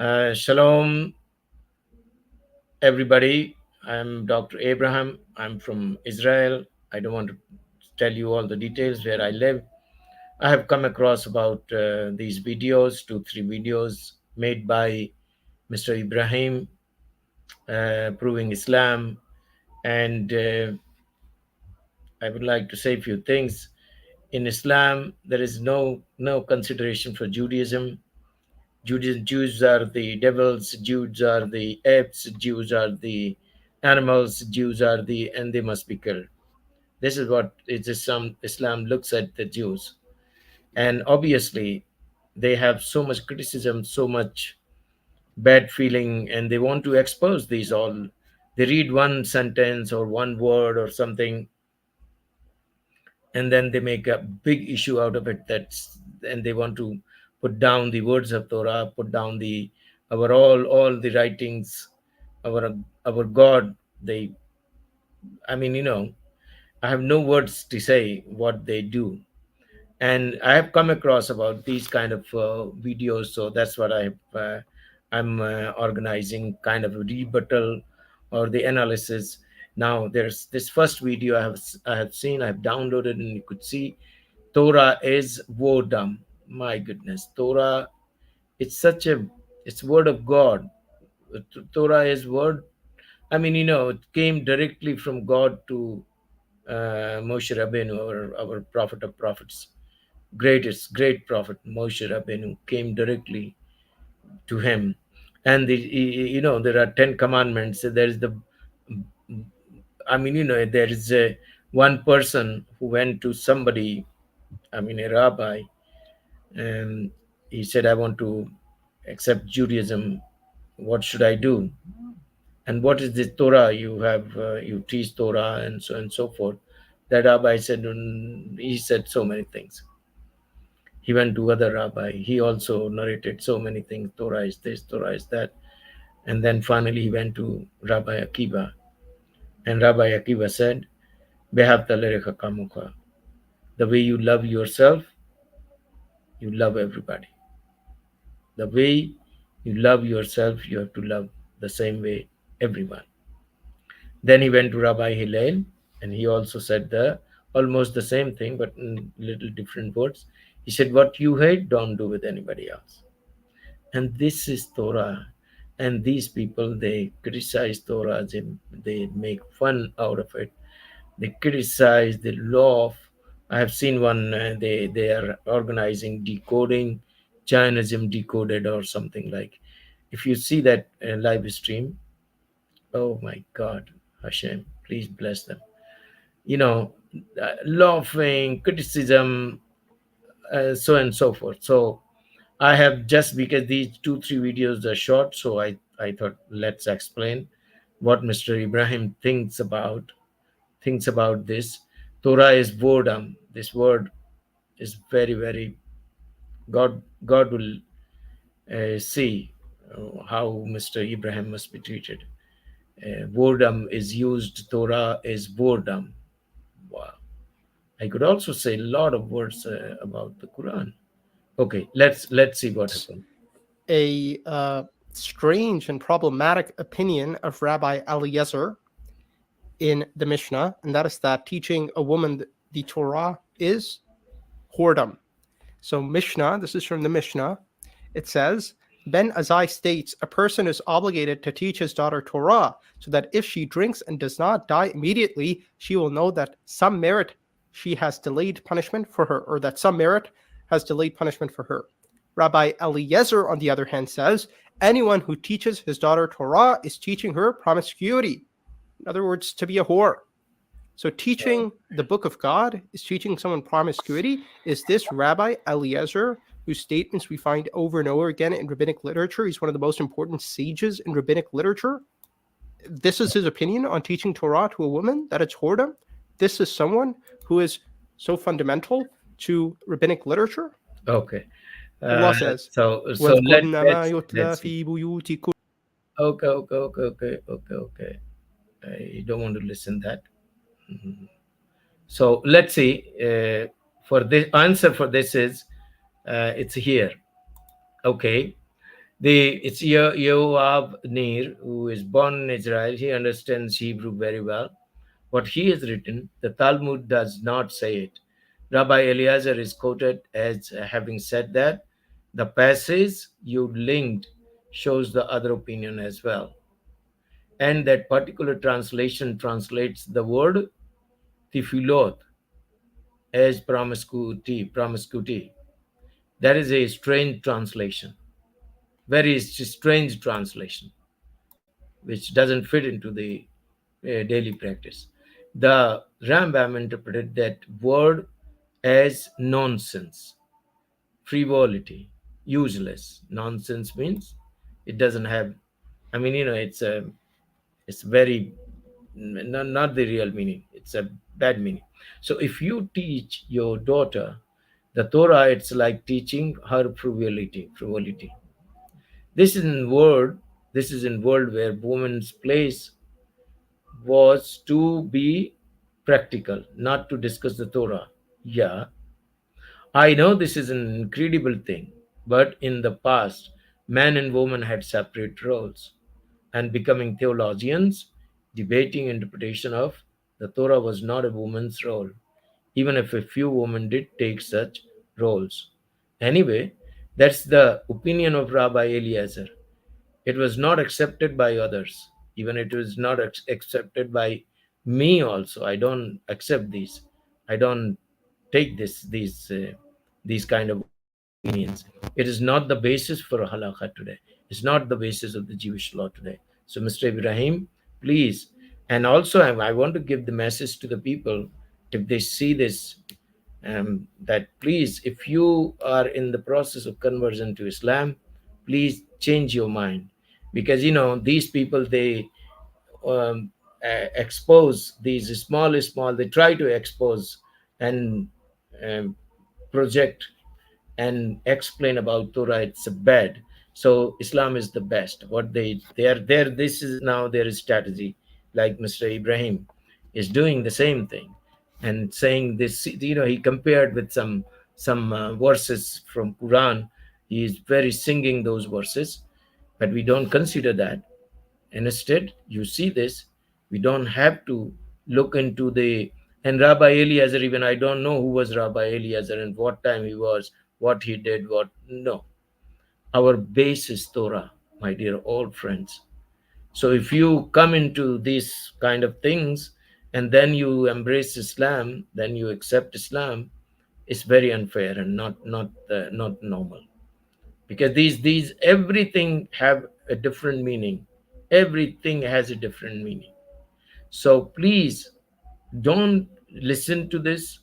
Shalom, everybody. I'm Dr. Abraham. I'm from Israel. I don't want to tell you all the details where I live. I have come across about these videos, 2, 3 videos made by Mr. Ibrahim, proving Islam, and I would like to say a few things. In Islam, there is no consideration for Judaism. Jews are the devils, Jews are the apes, Jews are the animals, Jews are the, and they must be killed. This is what Islam looks at the Jews. And obviously, they have so much criticism, so much bad feeling, and they want to expose these all. They read one sentence or one word or something, and then they make a big issue out of it. And they want to put down the words of Torah, put down the our all the writings, our God. They, I mean, I have no words to say what they do. And I have come across about these kind of videos, so that's what I'm organizing, kind of a rebuttal or the analysis. Now there's this first video I have seen, I've downloaded, and you could see Torah is wordom. My goodness, Torah, it's word of God. Torah is word. I mean, it came directly from God to Moshe Rabbeinu, our prophet of prophets, great prophet Moshe Rabbeinu came directly to him. And there are 10 commandments. There is there is one person who went to somebody, a rabbi, and he said, I want to accept Judaism. What should I do? And what is the Torah you have? You teach Torah and so forth. That rabbi said, he said so many things. He went to other rabbi. He also narrated so many things. Torah is this, Torah is that. And then finally he went to Rabbi Akiva. And Rabbi Akiva said, Behavta lerecha kamucha. The way you love yourself, you love everybody. The way you love yourself, you have to love the same way everyone. Then he went to Rabbi Hillel, and he also said almost the same thing, but in little different words. He said, what you hate, don't do with anybody else. And this is Torah. And these people, they criticize Torah, they make fun out of it. They criticize the law of, I have seen one, they are organizing decoding, Jainism decoded or something like. If you see that live stream, oh my God, Hashem, please bless them. Laughing, criticism, so and so forth. So I have, just because these 2, 3 videos are short, so I thought let's explain what Mr. Ibrahim thinks about this. Torah is boredom. This word is very, very, God will see how Mr. Ibrahim must be treated. Boredom is used. Torah is boredom. Wow. I could also say a lot of words about the Quran. Okay, let's see what happened. A strange and problematic opinion of Rabbi Eliezer in the Mishnah, and that is that teaching a woman the Torah is whoredom. So Mishnah, this is from the Mishnah, it says, Ben Azai states, a person is obligated to teach his daughter Torah, so that if she drinks and does not die immediately, she will know that some merit she has delayed punishment for her, or that some merit has delayed punishment for her. Rabbi Eliezer, on the other hand, says, anyone who teaches his daughter Torah is teaching her promiscuity. In other words, to be a whore. So teaching the book of God is teaching someone promiscuity. Is this Rabbi Eliezer, whose statements we find over and over again in rabbinic literature? He's one of the most important sages in rabbinic literature. This is his opinion on teaching Torah to a woman, that it's whoredom. This is someone who is so fundamental to rabbinic literature. Okay. Allah says, so let's see. Okay. I don't want to listen that. So let's see. For the answer for this is, it's here. Okay. It's Yoav Nir, who is born in Israel. He understands Hebrew very well. What he has written, the Talmud does not say it. Rabbi Eliezer is quoted as having said that. The passage you linked shows the other opinion as well. And that particular translation translates the word tifilot as promiscuity. That is a strange translation, very strange translation, which doesn't fit into the daily practice. The Rambam interpreted that word as nonsense, frivolity, useless. Nonsense means it doesn't have. I mean, it's very not the real meaning. It's a bad meaning. So if you teach your daughter the Torah, it's like teaching her frivolity. Frivolity. This is in world. This is in world where woman's place was to be practical, not to discuss the Torah. Yeah, I know this is an incredible thing, but in the past, man and woman had separate roles, and becoming theologians, debating interpretation of the Torah was not a woman's role, even if a few women did take such roles. Anyway, that's the opinion of Rabbi Eliezer. It was not accepted by others. Even it was not accepted by me also. I don't accept these. I don't take these kind of opinions. It is not the basis for halakha today. It's not the basis of the Jewish law today. So, Mr. Ibrahim, please, and also I want to give the message to the people if they see this, that please, if you are in the process of conversion to Islam, please change your mind, because these people, they expose these small, they try to expose and um, project and explain about Torah. It's bad. So Islam is the best. What they are there. This is now their strategy. Like Mr. Ibrahim is doing the same thing and saying this. He compared with some verses from Quran. He is very singing those verses, but we don't consider that. Instead, you see this. We don't have to look into the and Rabbi Eliezer. Even I don't know who was Rabbi Eliezer and what time he was, what he did, what no. Our base is Torah, my dear old friends. So if you come into these kind of things and then you embrace Islam, then you accept Islam, it's very unfair and not normal, because these everything have a different meaning. Everything has a different meaning. So please don't listen to this,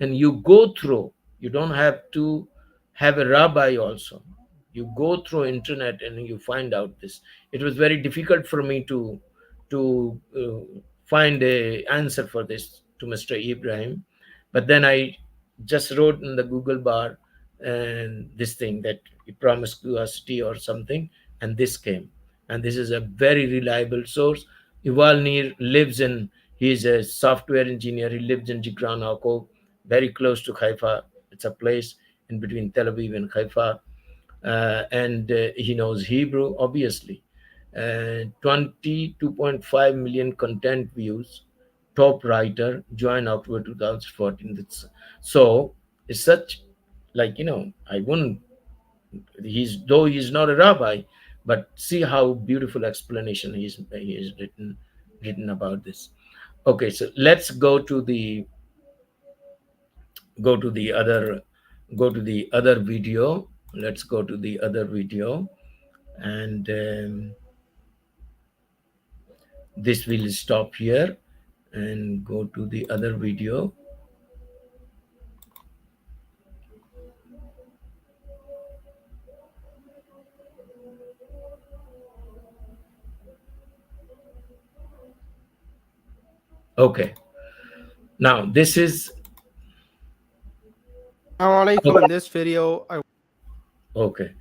and you go through. You don't have to have a rabbi also. You go through internet and you find out this. It was very difficult for me to find a answer for this to Mr. Ibrahim, but then I just wrote in the Google bar and this thing that promiscuity or something, and this came. And this is a very reliable source. Yuval Nir lives in. He is a software engineer. He lives in Jikran Akko, very close to Haifa. It's a place in between Tel Aviv and Haifa. And he knows Hebrew, obviously. 22.5 million content views, top writer, joined October 2014. So it's such, like, I wouldn't, though he's not a rabbi, but see how beautiful explanation he has written about this. Okay, so let's go to the other go to the other video. Let's go to the other video, and this will stop here and go to the other video. Okay, now this is Alaikum. In this video, okay.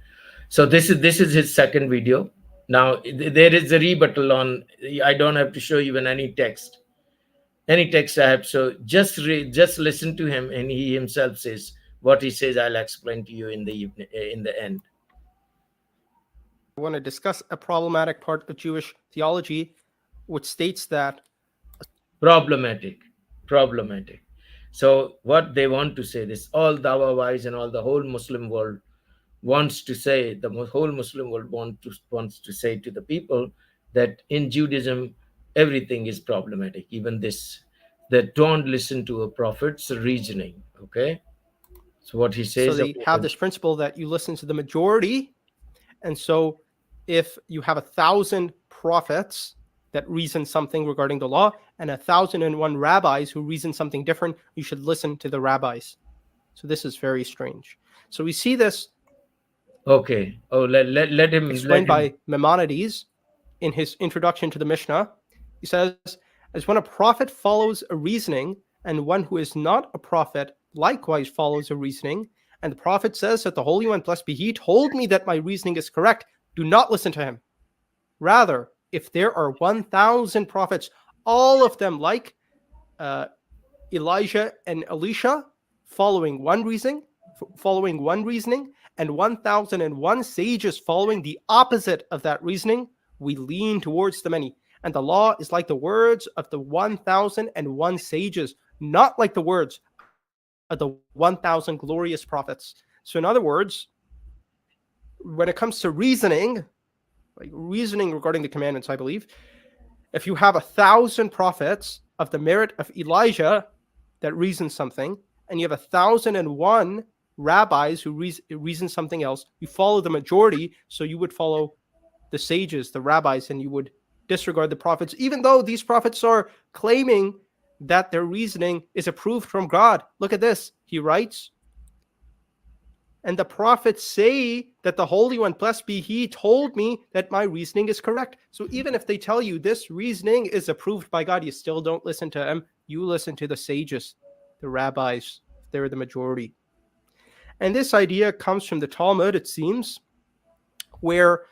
So this is his second video. Now there is a rebuttal on. I don't have to show even any text. Any text I have. So just listen to him, and he himself says what he says. I'll explain to you in the evening, in the end. I want to discuss a problematic part of Jewish theology, which states that Problematic, problematic. So what they want to say, this all dawa wise and all the whole Muslim world wants to say, the whole Muslim world wants to say to the people that in Judaism everything is problematic, even this, that don't listen to a prophet's reasoning. Okay, so what he so says they about have this principle that you listen to the majority. And so if you have 1,000 prophets that reason something regarding the law and 1,001 rabbis who reason something different, you should listen to the rabbis. So this is very strange. So we see this okay, oh, let explained him. by Maimonides in his introduction to the Mishnah. He says, as when a prophet follows a reasoning and one who is not a prophet likewise follows a reasoning, and the prophet says that the Holy One, blessed be He, told me that my reasoning is correct, do not listen to him. Rather, if there are 1,000 prophets, all of them like Elijah and Elisha, following one reasoning, and 1,001 sages following the opposite of that reasoning, we lean towards the many. And the law is like the words of the 1,001 sages, not like the words of the 1,000 glorious prophets. So, in other words, when it comes to reasoning, like reasoning regarding the commandments, I believe, if you have 1,000 prophets of the merit of Elijah that reason something, and you have 1,001 rabbis who reason something else, you follow the majority. So you would follow the sages, the rabbis, and you would disregard the prophets, even though these prophets are claiming that their reasoning is approved from God. Look at this. He writes, and the prophets say that the Holy One, blessed be He, told me that my reasoning is correct. So even if they tell you this reasoning is approved by God, you still don't listen to them. You listen to the sages, the rabbis. They're the majority. And this idea comes from the Talmud, it seems, where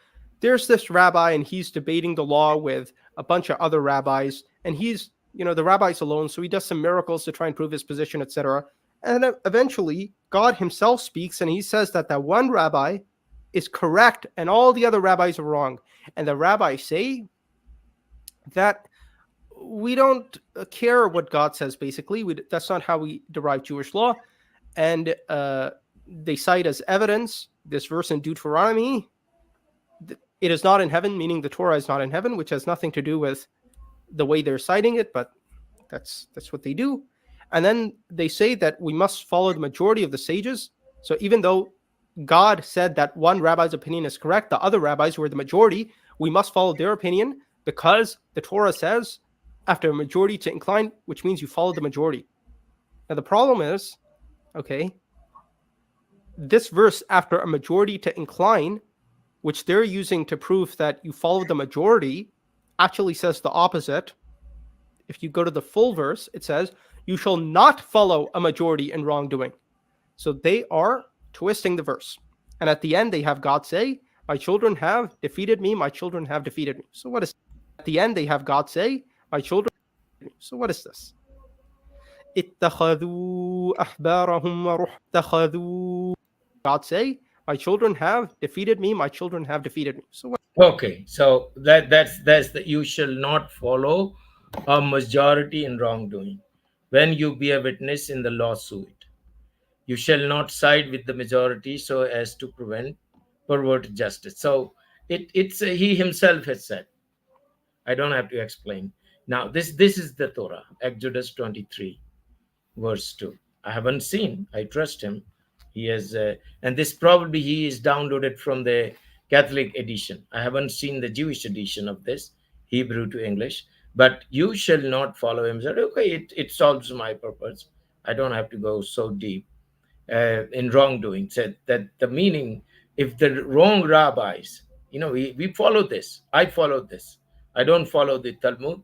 there's this rabbi and he's debating the law with a bunch of other rabbis. And he's, the rabbi's alone. So he does some miracles to try and prove his position, etc. And eventually, God himself speaks and he says that that one rabbi is correct and all the other rabbis are wrong. And the rabbis say that we don't care what God says, basically. That's not how we derive Jewish law. And they cite as evidence this verse in Deuteronomy, it is not in heaven, meaning the Torah is not in heaven, which has nothing to do with the way they're citing it, but that's what they do. And then they say that we must follow the majority of the sages. So even though God said that one rabbi's opinion is correct, the other rabbis who are the majority, we must follow their opinion because the Torah says after a majority to incline, which means you follow the majority. Now the problem is, okay, this verse after a majority to incline, which they're using to prove that you follow the majority, actually says the opposite. If you go to the full verse, it says, you shall not follow a majority in wrongdoing. So they are twisting the verse. And at the end, they have God say, my children have defeated me, my children have defeated me. So what is at the end, they have God say, my children have defeated me. So what is this? اتخذوا أحبارهم اتخذوا God say, my children have defeated me, my children have defeated me. So what? Okay, so that's the, you shall not follow a majority in wrongdoing. When you be a witness in the lawsuit, you shall not side with the majority so as to prevent pervert justice. So it's he himself has said. I don't have to explain. Now this is the Torah, Exodus 23, verse 2. I haven't seen. I trust him. He has, and this probably he is downloaded from the Catholic edition. I haven't seen the Jewish edition of this, Hebrew to English. But you shall not follow him. Said, okay, it solves my purpose. I don't have to go so deep in wrongdoing. Said that the meaning, if the wrong rabbis, we follow this. I follow this. I don't follow the Talmud.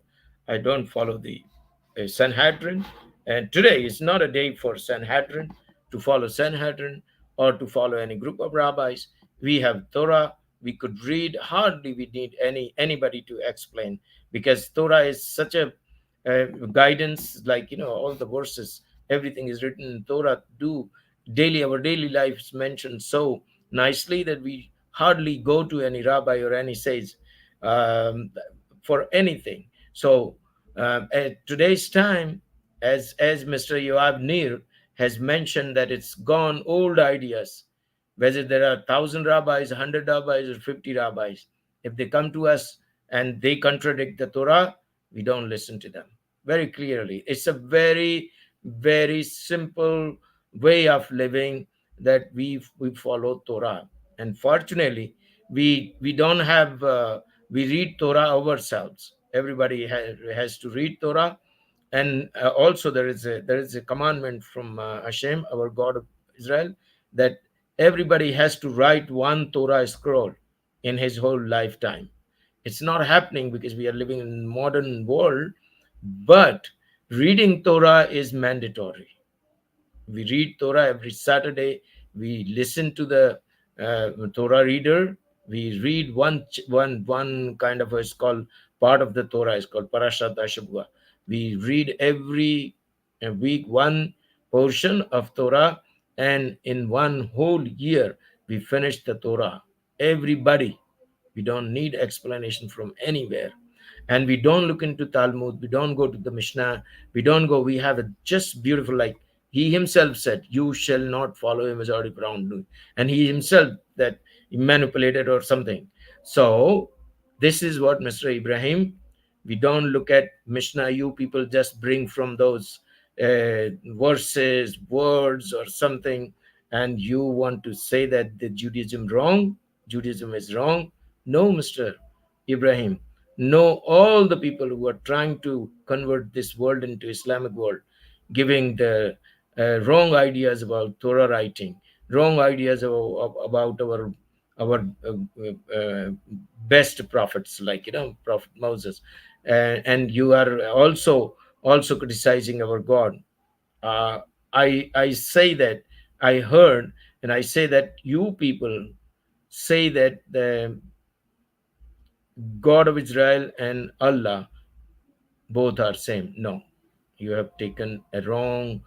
I don't follow the Sanhedrin. And today is not a day for Sanhedrin to follow Sanhedrin or to follow any group of rabbis. We have Torah. We could read. Hardly we need anybody to explain, because Torah is such a guidance. Like all the verses, everything is written in Torah. Do daily our daily lives mentioned so nicely that we hardly go to any rabbi or any sage um, for anything. So at today's time, as Mr. Yoav Nir has mentioned, that it's gone old ideas, whether there are 1,000 rabbis, 100 rabbis, or 50 rabbis. If they come to us and they contradict the Torah, we don't listen to them. Very clearly, it's a very, very simple way of living, that we follow Torah. And fortunately, we don't have we read Torah ourselves. Everybody has to read Torah. And also there is a commandment from Hashem, our God of Israel, that everybody has to write one Torah scroll in his whole lifetime. It's not happening because we are living in modern world, but reading Torah is mandatory. We read Torah every Saturday. We listen to the Torah reader. We read one kind of, it's called, part of the Torah is called Parashat Hashabua. We read every week one portion of Torah, and in one whole year we finish the Torah. Everybody. We don't need explanation from anywhere. And we don't look into Talmud. We don't go to the Mishnah. We don't go. We have a just beautiful, like he himself said, you shall not follow a majority of wrongdoing. And he himself that he manipulated or something. So this is what, Mr. Ibrahim, we don't look at Mishnah. You people just bring from those verses, words, or something, and you want to say that the Judaism wrong. Judaism is wrong. No, Mr. Ibrahim. No, all the people who are trying to convert this world into Islamic world, giving the wrong ideas about Torah writing, wrong ideas about our best prophets, like Prophet Moses, and you are also criticizing our God. Uh, I say that I heard, and I say that you people say that the God of Israel and Allah both are same. No, you have taken a wrong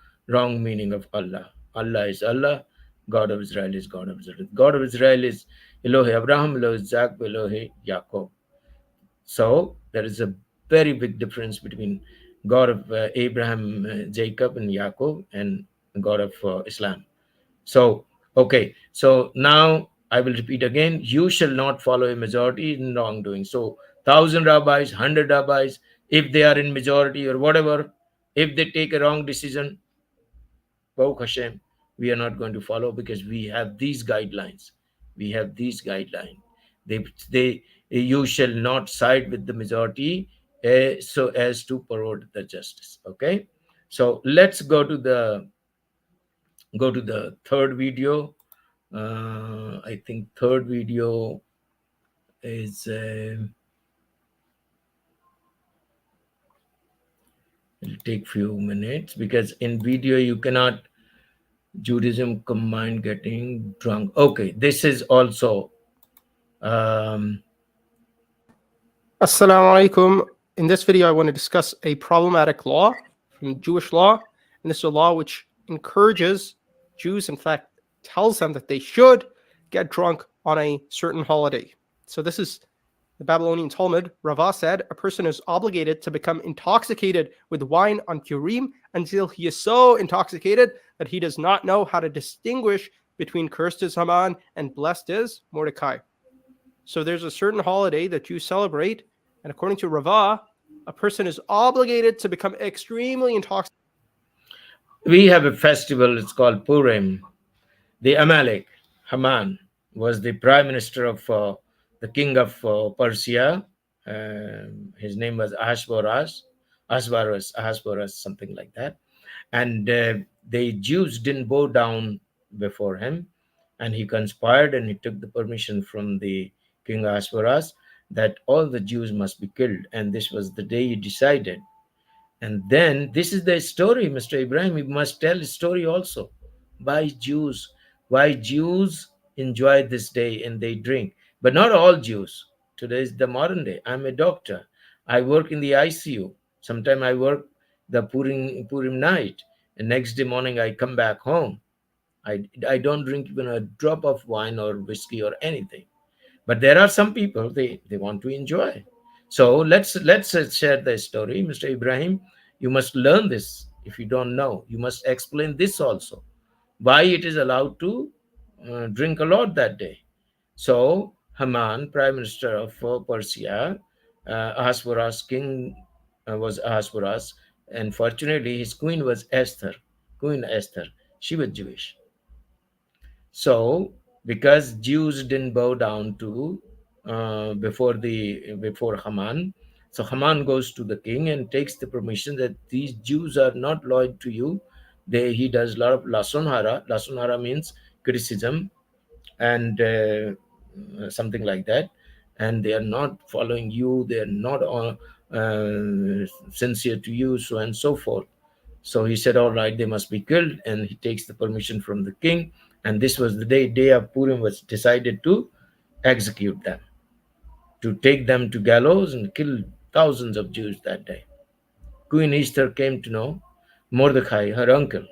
meaning of Allah. Allah is Allah. God of Israel is God of Israel. God of Israel is Elohe Abraham, Elohe Isaac, Elohe Jacob. So there is a very big difference between God of Abraham, Jacob, and Jacob, and God of Islam. So, okay. So now I will repeat again. You shall not follow a majority in wrongdoing. So 1,000 rabbis, 100 rabbis, if they are in majority or whatever, if they take a wrong decision, Baruch Hashem, we are not going to follow, because we have these guidelines. We have these guidelines. They you shall not side with the majority, so as to pervert the justice. Okay. So let's go to the third video. I think third video is it'll take few minutes, because in video you cannot Judaism combined getting drunk. Okay, this is also um, Assalamu alaikum. In this video, I want to discuss a problematic law from Jewish law. And this is a law which encourages Jews, in fact, tells them that they should get drunk on a certain holiday. So this is the Babylonian Talmud. Rava said, a person is obligated to become intoxicated with wine on Purim until he is so intoxicated that he does not know how to distinguish between cursed is Haman and blessed is Mordecai. So there's a certain holiday that Jews celebrate, and according to Rava, a person is obligated to become extremely intoxicated. we have a festival. It's called Purim. The Amalek, Haman, was the prime minister of the king of Persia. His name was Ahasuerus, something like that. And the Jews didn't bow down before him, and he conspired, and he took the permission from the king Ahasuerus that all the Jews must be killed. And this was the day he decided. And then this is the story, Mr. Ibrahim. You must tell the story also. Why Jews enjoy this day and they drink, but not all Jews. Today is the modern day. I'm a doctor. I work in the ICU. Sometimes I work the Purim night, and next day morning I come back home. I don't drink even a drop of wine or whiskey or anything. But there are some people, they want to enjoy. So let's share the story. Mr. Ibrahim, you must learn this. If you don't know, you must explain this also, why it is allowed to drink a lot that day. So Haman, prime minister of Persia, Ahasuerus king, was Ahasuerus, and fortunately his queen was Esther, Queen Esther. She was Jewish. So, because Jews didn't bow down to before Haman, so Haman goes to the king and takes the permission that these Jews are not loyal to you. He does a lot of lasonhara. Lasonhara means criticism and something like that, and they are not following you. They are not sincere to you, so and so forth. So he said, all right, they must be killed. And he takes the permission from the king. And this was the day of Purim was decided to execute them, to take them to gallows and kill thousands of Jews that day. Queen Esther came to know, Mordecai, her uncle.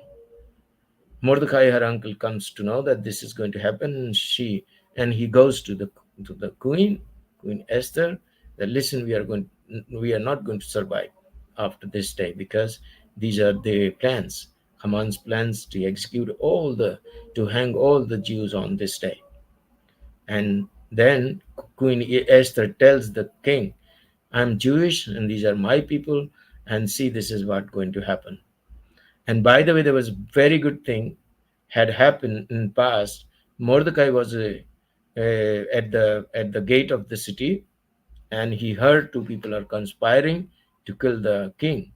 Mordecai, her uncle, comes to know that this is going to happen. And he goes to the queen, Queen Esther, that listen, we are not going to survive after this day, because these are the plans, Haman's plans to execute to hang all the Jews on this day. And then Queen Esther tells the king, I'm Jewish and these are my people, and see, this is what going to happen. And by the way, there was very good thing had happened in past. Mordecai was at the gate of the city, and he heard two people are conspiring to kill the king.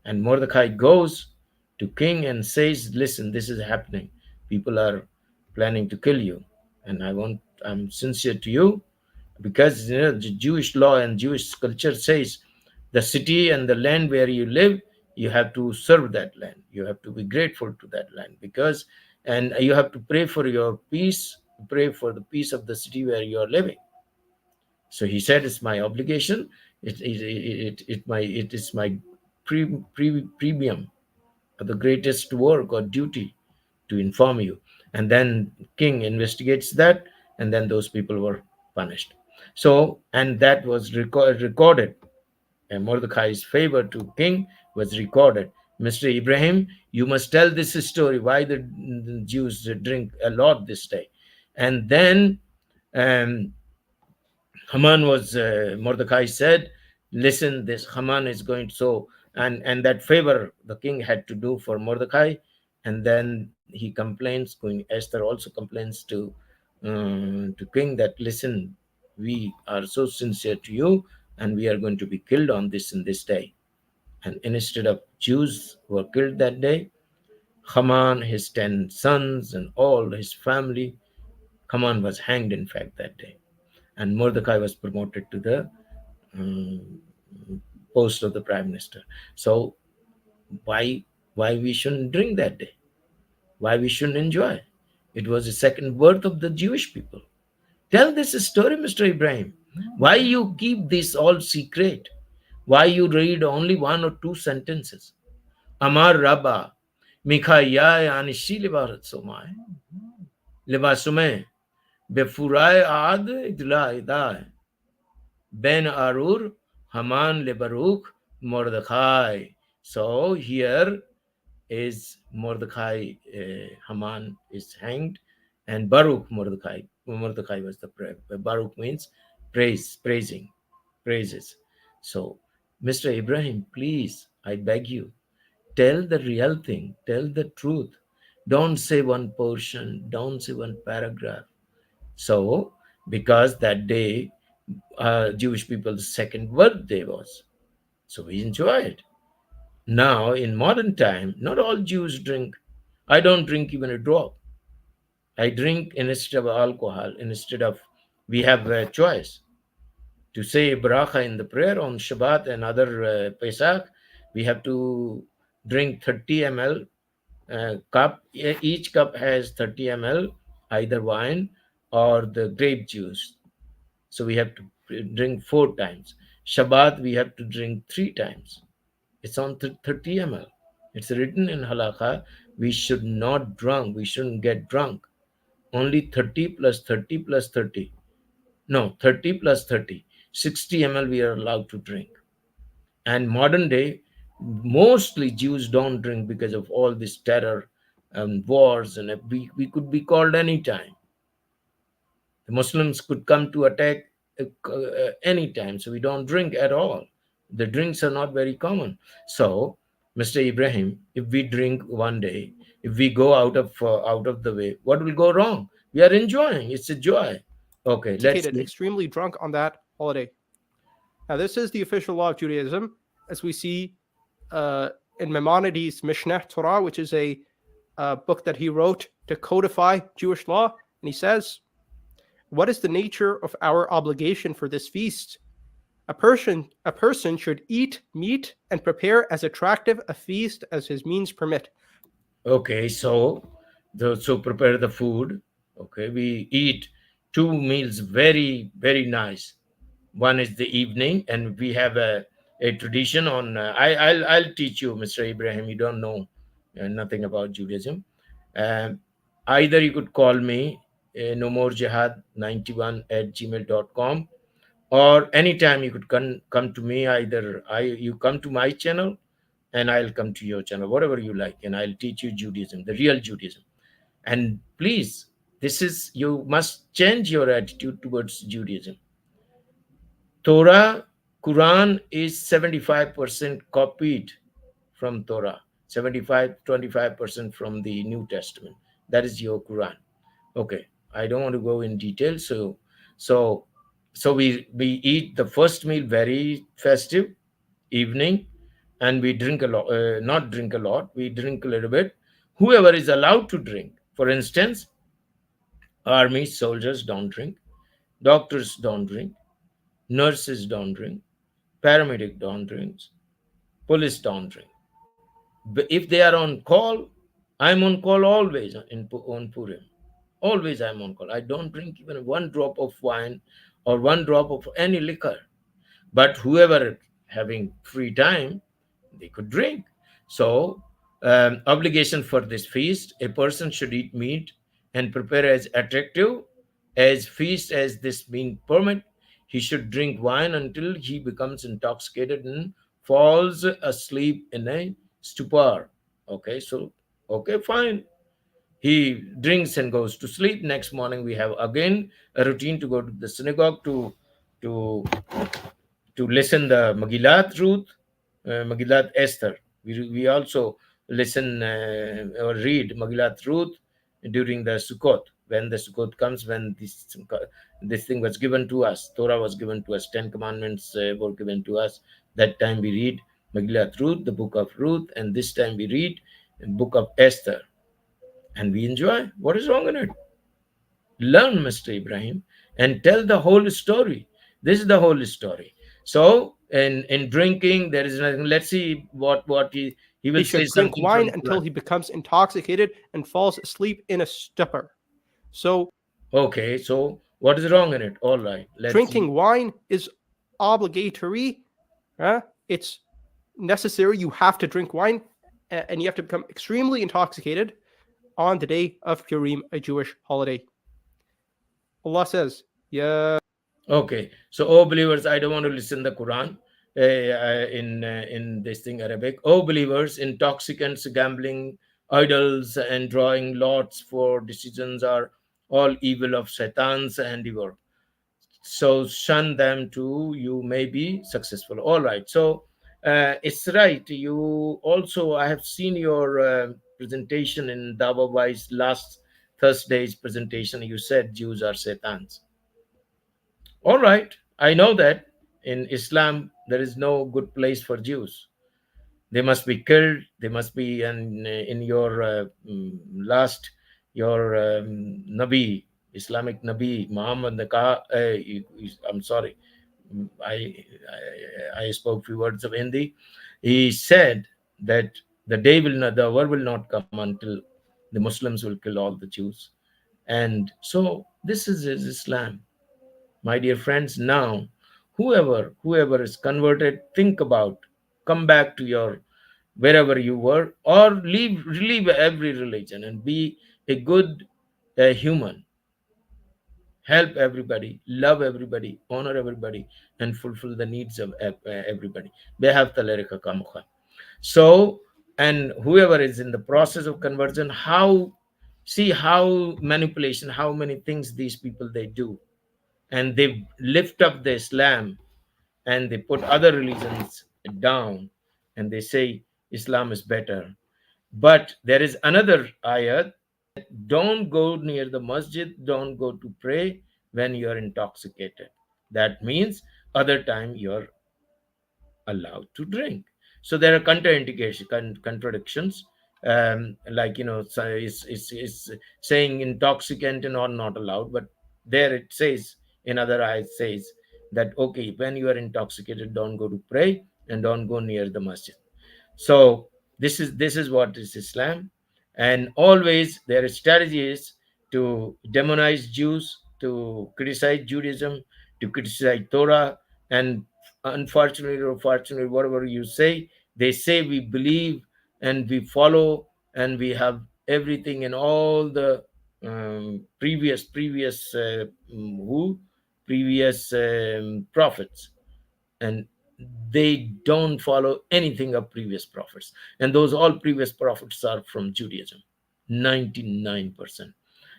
And Mordecai goes to king and says, "Listen, this is happening. People are planning to kill you, and I'm sincere to you, because the Jewish law and Jewish culture says the city and the land where you live, you have to serve that land. You have to be grateful to that land, because and you have to pray for your peace, pray for the peace of the city where you are living." So he said, "It's my obligation. It is my premium, the greatest work or duty to inform you." And then king investigates that, and then those people were punished. So, and that was recorded. And Mordecai's favor to king was recorded. Mr. Ibrahim, you must tell this story, why the Jews drink a lot this day. And then um, Haman was Mordecai said, "Listen, this Haman is going so," and that favor the king had to do for Mordecai, and then he complains. Queen Esther also complains to king that, "Listen, we are so sincere to you, and we are going to be killed on this in this day." And instead of Jews who were killed that day, Haman, his 10 sons, and all his family, Haman was hanged. In fact, that day, and Mordecai was promoted to the um, post of the prime minister. So why we shouldn't drink that day? Why we shouldn't enjoy? It was the second birth of the Jewish people. Tell this story, Mr. Ibrahim. Why you keep this all secret? Why you read only one or two sentences? Amar Rabba, Mikhaya Anishi Libarsomai, Libasume, Befurai Ad Idla Ben Arur, Haman Lebaruk, Mordecai. So here is Mordecai, Haman is hanged, and Baruch Mordecai. Mordecai was the Baruch means praising, praises. So, Mr. Ibrahim, please, I beg you, tell the real thing, tell the truth. Don't say one portion, don't say one paragraph. So, because that day, Jewish people's second birthday was, so we enjoy it. Now, in modern time, not all Jews drink. I don't drink even a drop. I drink instead of alcohol, instead of, we have a choice to say bracha in the prayer on Shabbat and other Pesach. We have to drink 30 ml cup. Each cup has 30 ml, either wine or the grape juice. So we have to drink 4 times. Shabbat, we have to drink 3 times. It's on 30 ml. It's written in halakha, we should not drunk. We shouldn't get drunk. Only 30 plus 30 plus 30. No, 30 plus 30, 60 ml we are allowed to drink. And modern day, mostly Jews don't drink because of all this terror and wars, and we could be called anytime. The Muslims could come to attack anytime, so we don't drink at all. The drinks are not very common. So, Mr. Ibrahim, if we drink one day, if we go out of the way, what will go wrong? We are enjoying. It's a joy. Okay, let's Intoxicated, see. extremely drunk on that holiday. Now, this is the official law of Judaism, as we see in Maimonides' Mishneh Torah, which is a book that he wrote to codify Jewish law. And he says, "What is the nature of our obligation for this feast? A person should eat meat and prepare as attractive a feast as his means permit." Okay, so so prepare the food. Okay, we eat two meals, very very nice. One is the evening, and we have a tradition on. I'll teach you, Mr. Ibrahim. You don't know nothing about Judaism. Um, Either you could call me no more jihad 91 at gmail.com, or anytime you could come to me. Either you come to my channel, and I'll come to your channel, whatever you like, and I'll teach you Judaism, the real Judaism. And please, this is, you must change your attitude towards Judaism. Torah, Quran is 75% copied from Torah, 25% from the New Testament. That is your Quran. Okay, I don't want to go in detail. So, so we eat the first meal very festive, evening, and we drink a lot. Not drink a lot. We drink a little bit. Whoever is allowed to drink. For instance, army soldiers don't drink, doctors don't drink, nurses don't drink, paramedic don't drink, police don't drink. But if they are on call, I'm on call always on Purim. Always I'm on call. I don't drink even one drop of wine or one drop of any liquor. But whoever having free time, they could drink. So, obligation for this feast, a person should eat meat and prepare as attractive as feast as this mean permit. He should drink wine until he becomes intoxicated and falls asleep in a stupor. Okay, so okay, fine. He drinks and goes to sleep. Next morning, we have again a routine to go to the synagogue to to listen the Megillat Ruth, Megillat Esther. We also listen or read Megillat Ruth during the Sukkot. When the Sukkot comes, when this thing was given to us, Torah was given to us, 10 Commandments were given to us. That time we read Megillat Ruth, the book of Ruth, and this time we read the book of Esther, and we enjoy. What is wrong in it? Learn, Mr. Ibrahim, and tell the whole story. This is the whole story. So, in drinking, there is nothing. Let's see what he He will say should drink something wine from until Quran. he becomes intoxicated and falls asleep in a stupor. So, Okay, so what is wrong in it? All right, let's see. drinking wine is obligatory. It's necessary. You have to drink wine, and you have to become extremely intoxicated on the day of Purim, a Jewish holiday. Allah says, "Yeah, Okay, so oh believers, I don't want to listen the Quran in this thing Arabic. Oh believers, intoxicants, gambling, idols, and drawing lots for decisions are all evil of Shaitan's handiwork. So shun them too, you may be successful. All right, so it's right. You also, I have seen your presentation in Dawa Wise last Thursday's presentation. You said Jews are Satans. All right, I know that in Islam there is no good place for Jews. They must be killed. They must be in your last your Nabi, Islamic Nabi Muhammad. I'm sorry, I spoke few words of Hindi. He said that the hour will not come until the Muslims will kill all the Jews. And so this is Islam, my dear friends. Now, whoever is converted, think about, come back to your wherever you were, or leave every religion and be a good human. help everybody, love everybody, honor everybody, and fulfill the needs of everybody. Behave talerika kamuka. So, and whoever is in the process of conversion, how, see how manipulation, how many things these people they do, and they lift up the Islam and they put other religions down, and they say Islam is better. But there is another ayat: don't go near the masjid, don't go to pray when you are intoxicated. That means other time you're allowed to drink. So there are contraindications, contradictions. Like, so it's saying intoxicant and all not allowed, but there it says, in other ayat says that okay, when you are intoxicated, don't go to pray and don't go near the masjid. So this is what is Islam. And always their strategy is to demonize Jews, to criticize Judaism, to criticize Torah. And unfortunately or fortunately, whatever you say, they say we believe and we follow and we have everything in all the previous who previous prophets, and they don't follow anything of previous prophets. And those all previous prophets are from Judaism, 99%.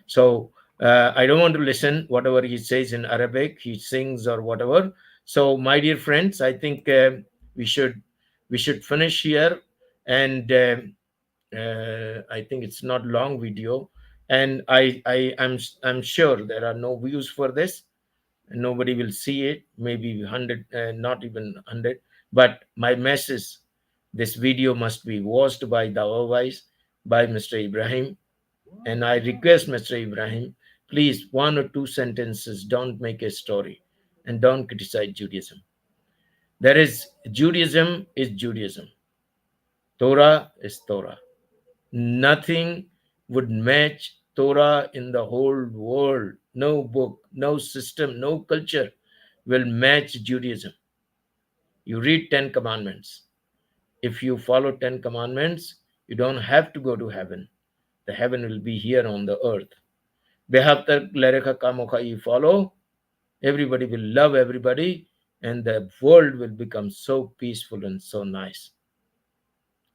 So I don't want to listen whatever he says in Arabic, he sings or whatever. So my dear friends, I think we should we should finish here. And I think it's not long video, and I'm sure there are no views for this. Nobody will see it, maybe 100, not even 100. But my message, this video must be watched by the otherwise by Mr. Ibrahim. And I request Mr. Ibrahim, please, one or two sentences, don't make a story and don't criticize Judaism. There is Judaism is Judaism, Torah is Torah. Nothing would match Torah in the whole world. No book, no system, no culture will match Judaism. You read 10 commandments. If you follow 10 commandments, you don't have to go to heaven. The heaven will be here on the earth. Behaftar Lereka Kamoka, you follow, everybody will love everybody, and the world will become so peaceful and so nice.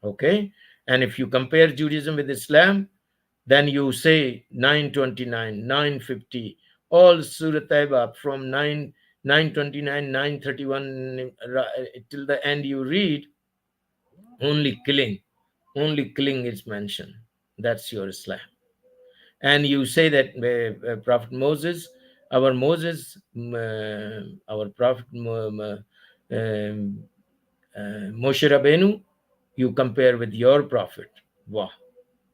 Okay? And if you compare Judaism with Islam, then you say 929, 950, all Surah Taiba from 929, 931 till the end you read, only killing is mentioned. That's your Islam. And you say that Prophet Moses, our Moses, our Prophet Moshe Rabbeinu, you compare with your Prophet. Wow.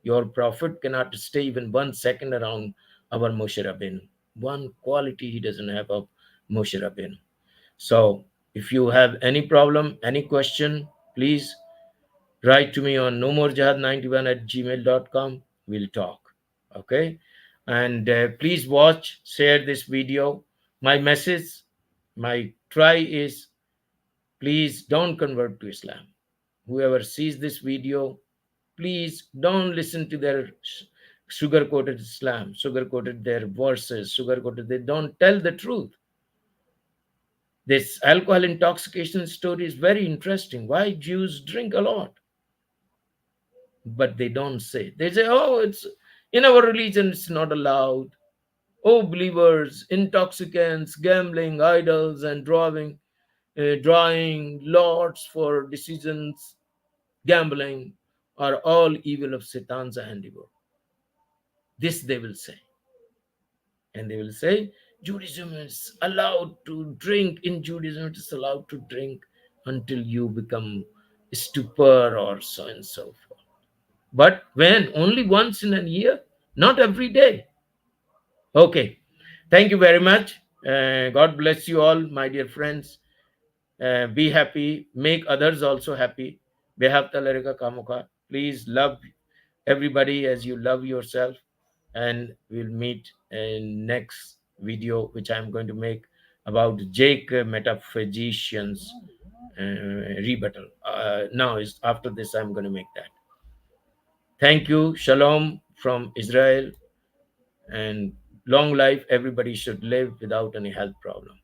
Your Prophet cannot stay even 1 second around our Moshe Rabbeinu. One quality he doesn't have of Moshe Rabbeinu. So if you have any problem, any question, please write to me on nomorejihad91@gmail.com. We'll talk. Okay? And please watch, share this video. My message, my try is, please don't convert to Islam. Whoever sees this video, please don't listen to their sugar coated Islam, sugar coated their verses, sugar coated. They don't tell the truth. This alcohol intoxication story is very interesting. Why Jews drink a lot, but they don't say. They say, "Oh, it's in our religion, it's not allowed." Oh, believers, intoxicants, gambling, idols, and drawing lots for decisions, gambling, are all evil of Satan's handiwork. This they will say. And they will say, Judaism is allowed to drink. In Judaism, it is allowed to drink until you become stupor or so and so forth. But when? Only once in a year, not every day. Okay. Thank you very much. God bless you all, my dear friends. Be happy. Make others also happy. Behavta Larika Kamuka. Please love everybody as you love yourself. And we'll meet in next video, which I'm going to make about Jake metaphysicians rebuttal. Now is after this I'm going to make that. Thank you. Shalom from Israel, and long life, everybody should live without any health problem.